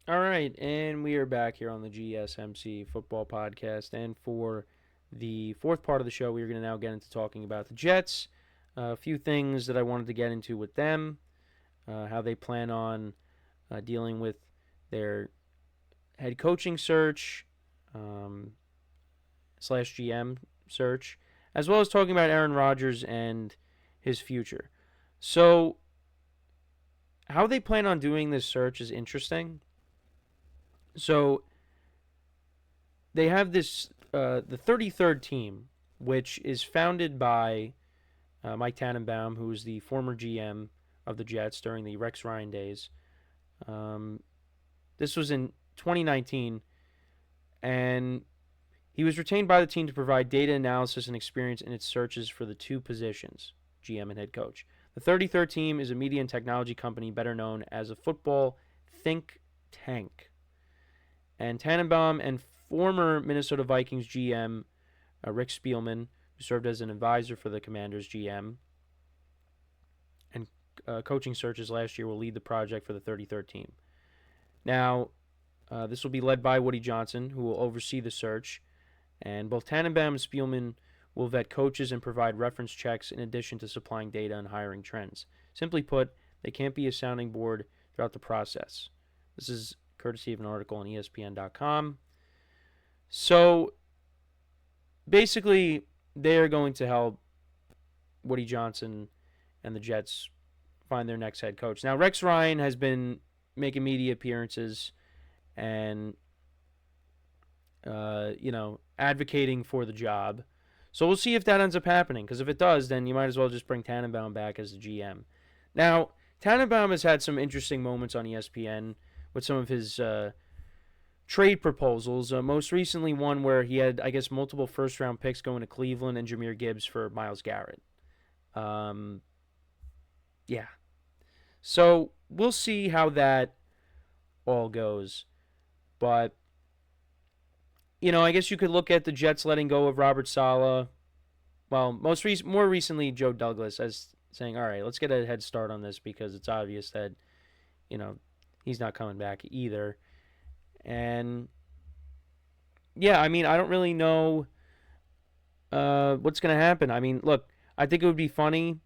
All right, and we are back here on the GSMC Football Podcast. And for the fourth part of the show, we are going to now get into talking about the Jets. A few things that I wanted to get into with them, how they plan on dealing with their head coaching search slash GM search, as well as talking about Aaron Rodgers and his future. So, how they plan on doing this search is interesting. So, they have this the 33rd team, which is founded by Mike Tannenbaum, who was the former GM of the Jets during the Rex Ryan days. Um, this was in 2019, and he was retained by the team to provide data analysis and experience in its searches for the two positions, GM and head coach. The 33rd team is a media and technology company better known as a football think tank. And Tannenbaum and former Minnesota Vikings GM Rick Spielman, who served as an advisor for the Commanders GM and coaching searches last year, will lead the project for the 33rd team. Now, this will be led by Woody Johnson, who will oversee the search, and both Tannenbaum and Spielman will vet coaches and provide reference checks in addition to supplying data and hiring trends. Simply put, they can't be a sounding board throughout the process. This is courtesy of an article on ESPN.com. So, basically, they are going to help Woody Johnson and the Jets find their next head coach. Now, Rex Ryan has been making media appearances and, advocating for the job. So we'll see if that ends up happening, because if it does, then you might as well just bring Tannenbaum back as the GM. Now, Tannenbaum has had some interesting moments on ESPN with some of his trade proposals. Most recently, one where he had, I guess, multiple first-round picks going to Cleveland and Jahmyr Gibbs for Myles Garrett. Yeah. So we'll see how that all goes. But, I guess you could look at the Jets letting go of Robert Saleh. Well, more recently, Joe Douglas, as saying, all right, let's get a head start on this because it's obvious that, he's not coming back either. And, yeah, I don't really know what's going to happen. Look, I think it would be funny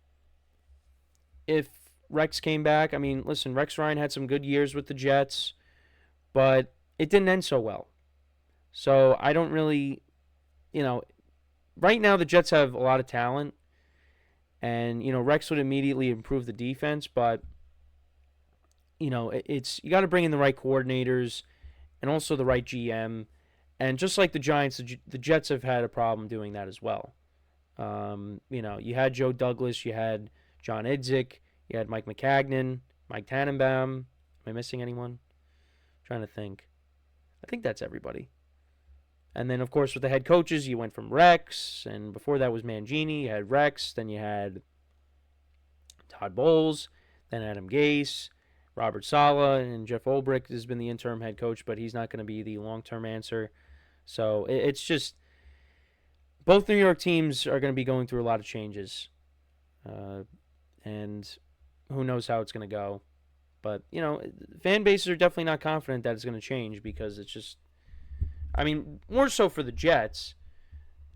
if Rex came back. Listen, Rex Ryan had some good years with the Jets, but it didn't end so well. So I don't really, right now the Jets have a lot of talent, and Rex would immediately improve the defense, but it's you got to bring in the right coordinators and also the right GM, and just like the Giants, the Jets have had a problem doing that as well. You had Joe Douglas, you had John Idzik, you had Mike McCagnon, Mike Tannenbaum. Am I missing anyone? I'm trying to think. I think that's everybody. And then, of course, with the head coaches, you went from Rex, and before that was Mangini. You had Rex, then you had Todd Bowles, then Adam Gase, Robert Saleh, and Jeff Ulbrich has been the interim head coach, but he's not going to be the long-term answer. So it's just both New York teams are going to be going through a lot of changes, and who knows how it's going to go. But, fan bases are definitely not confident that it's going to change because it's just, more so for the Jets.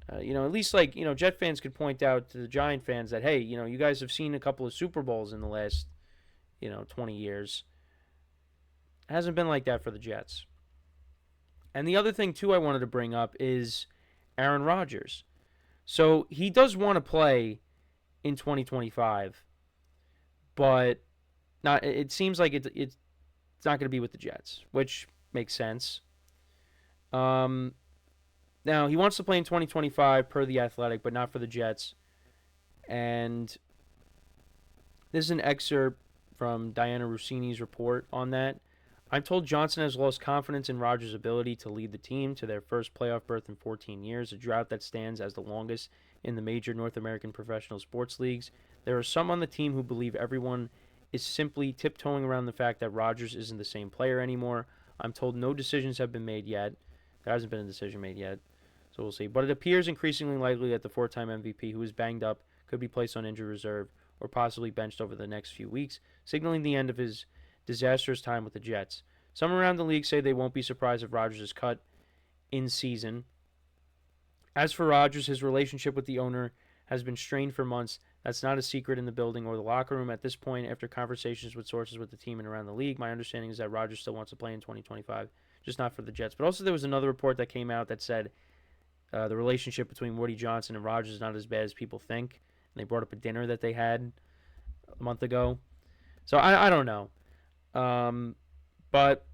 At least Jet fans could point out to the Giant fans that, hey, you guys have seen a couple of Super Bowls in the last, 20 years. It hasn't been like that for the Jets. And the other thing, too, I wanted to bring up is Aaron Rodgers. So he does want to play in 2025, but it seems like it's not going to be with the Jets, which makes sense. Now, he wants to play in 2025 per The Athletic, but not for the Jets. And this is an excerpt from Diana Rossini's report on that. I'm told Johnson has lost confidence in Rodgers' ability to lead the team to their first playoff berth in 14 years, a drought that stands as the longest in the major North American professional sports leagues. There are some on the team who believe everyone is simply tiptoeing around the fact that Rodgers isn't the same player anymore. I'm told no decisions have been made yet. There hasn't been a decision made yet, so we'll see. But it appears increasingly likely that the four-time MVP, who is banged up, could be placed on injury reserve or possibly benched over the next few weeks, signaling the end of his disastrous time with the Jets. Some around the league say they won't be surprised if Rodgers is cut in season. As for Rodgers, his relationship with the owner has been strained for months. That's not a secret in the building or the locker room at this point. After conversations with sources with the team and around the league, my understanding is that Rodgers still wants to play in 2025, just not for the Jets. But also there was another report that came out that said the relationship between Woody Johnson and Rodgers is not as bad as people think. And they brought up a dinner that they had a month ago. So I don't know. But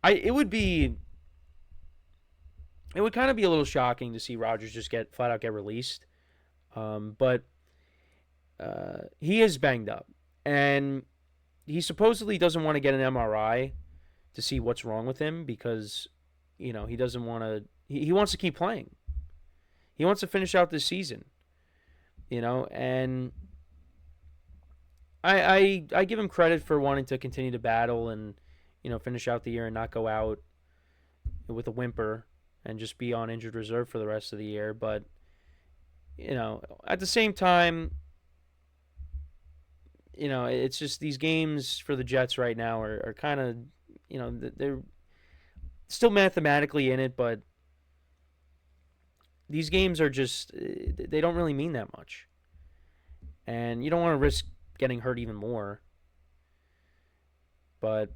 it would kind of be a little shocking to see Rodgers just flat out get released. But he is banged up, and he supposedly doesn't want to get an MRI to see what's wrong with him because, he doesn't want to. He wants to keep playing. He wants to finish out this season, and I give him credit for wanting to continue to battle and, finish out the year and not go out with a whimper and just be on injured reserve for the rest of the year. But, at the same time, it's just these games for the Jets right now are kind of, they're still mathematically in it, but these games are just, they don't really mean that much. And you don't want to risk getting hurt even more. But,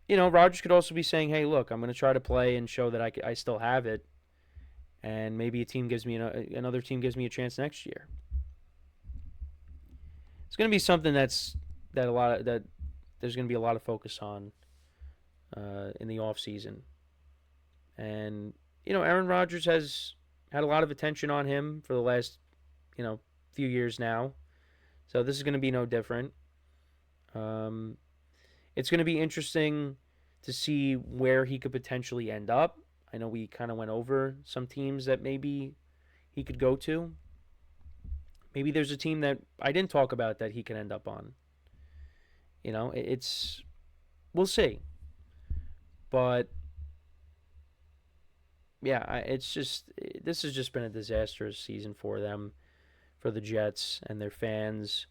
Rodgers could also be saying, hey, look, I'm going to try to play and show that I still have it. And maybe another team gives me a chance next year. It's going to be something that there's going to be a lot of focus on in the off season. And, Aaron Rodgers has had a lot of attention on him for the last, few years now. So this is going to be no different. It's going to be interesting to see where he could potentially end up. I know we kind of went over some teams that maybe he could go to. Maybe there's a team that I didn't talk about that he could end up on. We'll see. But yeah, this has just been a disastrous season for them, for the Jets and their fans.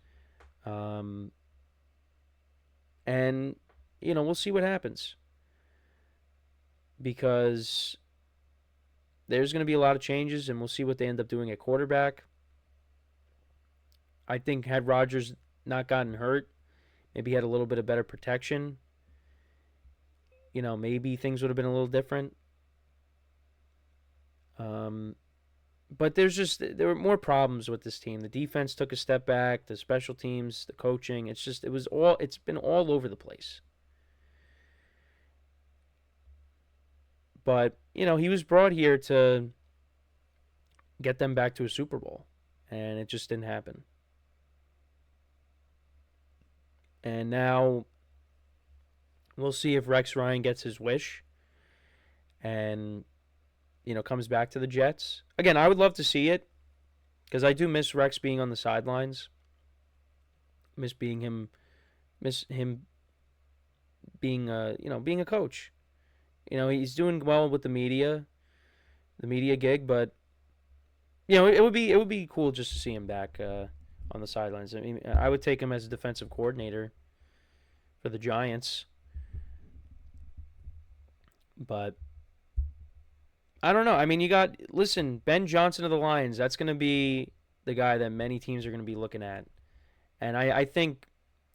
And, we'll see what happens. Because there's going to be a lot of changes, and we'll see what they end up doing at quarterback. I think had Rodgers not gotten hurt, maybe he had a little bit of better protection, maybe things would have been a little different. But there were more problems with this team. The defense took a step back, the special teams, the coaching. It's been all over the place. But, he was brought here to get them back to a Super Bowl, and it just didn't happen. And now we'll see if Rex Ryan gets his wish and, comes back to the Jets. Again, I would love to see it because I do miss Rex being on the sidelines. Miss him being a coach. He's doing well with the media gig, but it would be cool just to see him back on the sidelines. I mean, I would take him as a defensive coordinator for the Giants, but I don't know. I mean, Ben Johnson of the Lions. That's going to be the guy that many teams are going to be looking at, and I think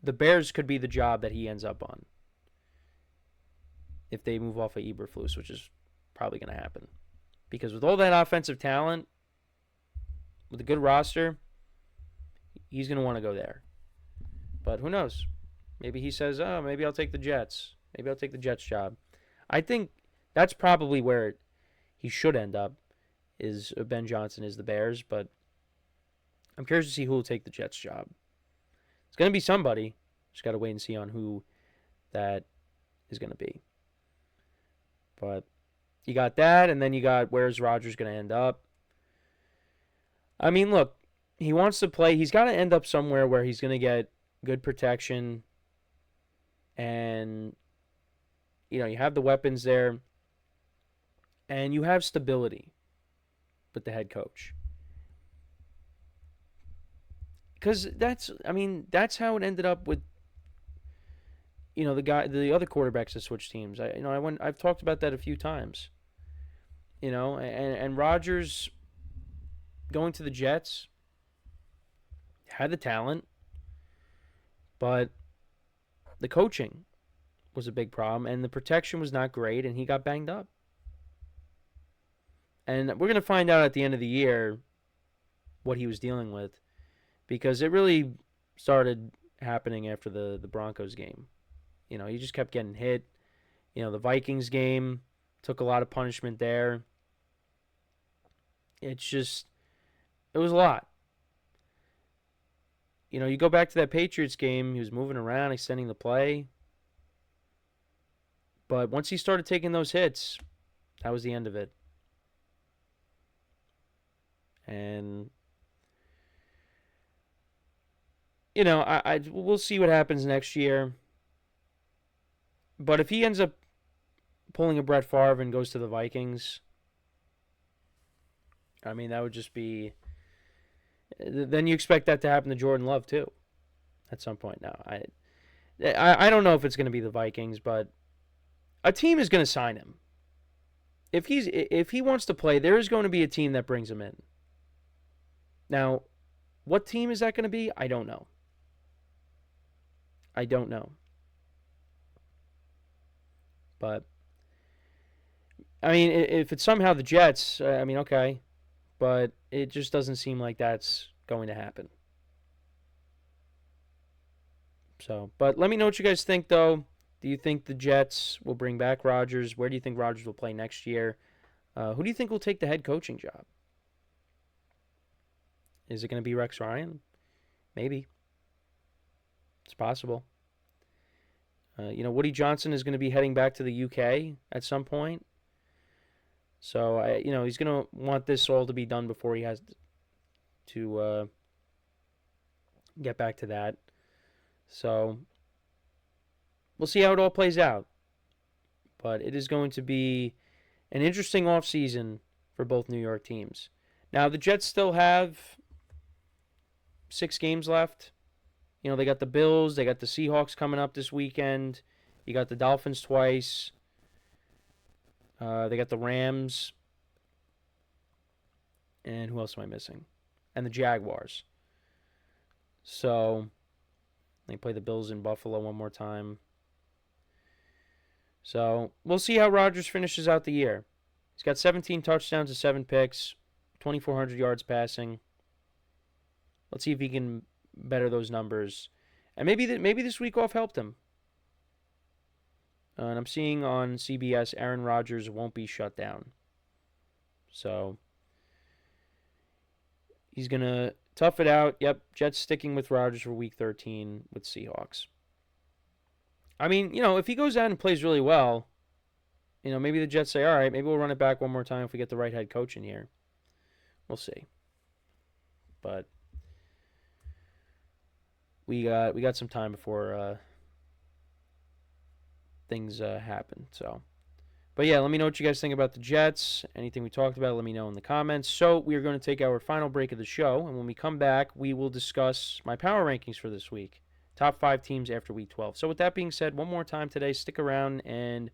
the Bears could be the job that he ends up on if they move off of Eberflus, which is probably going to happen. Because with all that offensive talent, with a good roster, he's going to want to go there. But who knows? Maybe he says, maybe I'll take the Jets. Maybe I'll take the Jets job. I think that's probably where he should end up, is Ben Johnson is the Bears. But I'm curious to see who will take the Jets job. It's going to be somebody. Just got to wait and see on who that is going to be. But you got that, and then you got where's Rodgers going to end up. I mean, look, he wants to play. He's got to end up somewhere where he's going to get good protection, and, you have the weapons there, and you have stability with the head coach. Because that's how it ended up with the other quarterbacks that switch teams. I've talked about that a few times. And Rodgers going to the Jets had the talent, but the coaching was a big problem, and the protection was not great, and he got banged up. And we're going to find out at the end of the year what he was dealing with, because it really started happening after the Broncos game. He just kept getting hit. The Vikings game took a lot of punishment there. It was a lot. You go back to that Patriots game, he was moving around, extending the play. But once he started taking those hits, that was the end of it. And, we'll see what happens next year. But if he ends up pulling a Brett Favre and goes to the Vikings, that would just be... Then you expect that to happen to Jordan Love, too, at some point. Now, I don't know if it's going to be the Vikings, but a team is going to sign him. If he wants to play, there is going to be a team that brings him in. Now, what team is that going to be? I don't know. But, if it's somehow the Jets, okay. But it just doesn't seem like that's going to happen. So, but let me know what you guys think, though. Do you think the Jets will bring back Rodgers? Where do you think Rodgers will play next year? Who do you think will take the head coaching job? Is it going to be Rex Ryan? Maybe. It's possible. Woody Johnson is going to be heading back to the UK at some point. So, he's going to want this all to be done before he has to get back to that. So, we'll see how it all plays out. But it is going to be an interesting offseason for both New York teams. Now, the Jets still have 6 games left. They got the Bills. They got the Seahawks coming up this weekend. You got the Dolphins twice. They got the Rams. And who else am I missing? And the Jaguars. So, they play the Bills in Buffalo one more time. So, we'll see how Rodgers finishes out the year. He's got 17 touchdowns and 7 picks, 2,400 yards passing. Let's see if he can better those numbers. And maybe this week off helped him. And I'm seeing on CBS, Aaron Rodgers won't be shut down. So, he's going to tough it out. Yep, Jets sticking with Rodgers for Week 13 with Seahawks. If he goes out and plays really well, maybe the Jets say, all right, maybe we'll run it back one more time if we get the right head coach in here. We'll see. But we got some time before things happen. So, but yeah, let me know what you guys think about the Jets. Anything we talked about, let me know in the comments. So we are going to take our final break of the show, and when we come back, we will discuss my power rankings for this week. Top 5 teams after Week 12. So with that being said, one more time today, stick around, and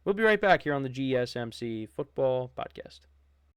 we'll be right back here on the GSMC Football Podcast.